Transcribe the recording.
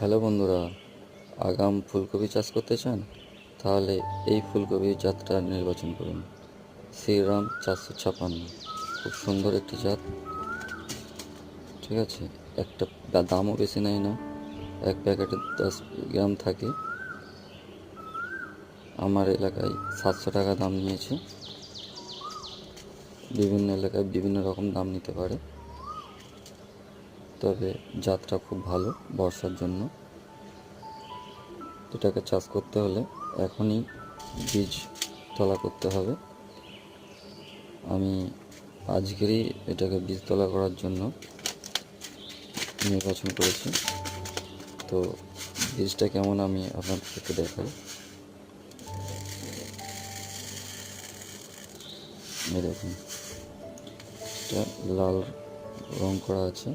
Hello বন্ধুরা, আগাম ফুলকপি চাষ করতে চান? তাহলে এই ফুলকপির জাতটা নির্বাচন করুন। শ্রীরাম 456, খুব সুন্দর একটি জাত। ঠিক আছে, একটা দামও বেশি নেয় না, এক প্যাকেটে 10 গ্রাম থাকে। আমার এলাকায় 700 টাকা দাম নিয়েছে, বিভিন্ন এলাকায় বিভিন্ন রকম দাম নিতে পারে, তবে জাতটা খুব ভালো বর্ষার জন্য। এটাকে চাষ করতে হলে এখনই বীজ তলা করতে হবে। আমি আজকেরই এটাকে বীজতলা করার জন্য নির্বাচন করেছি। তো বীজটা কেমন আমি আপনাদেরকে দেখাই। এই দেখুন, এটা লাল রং করা আছে।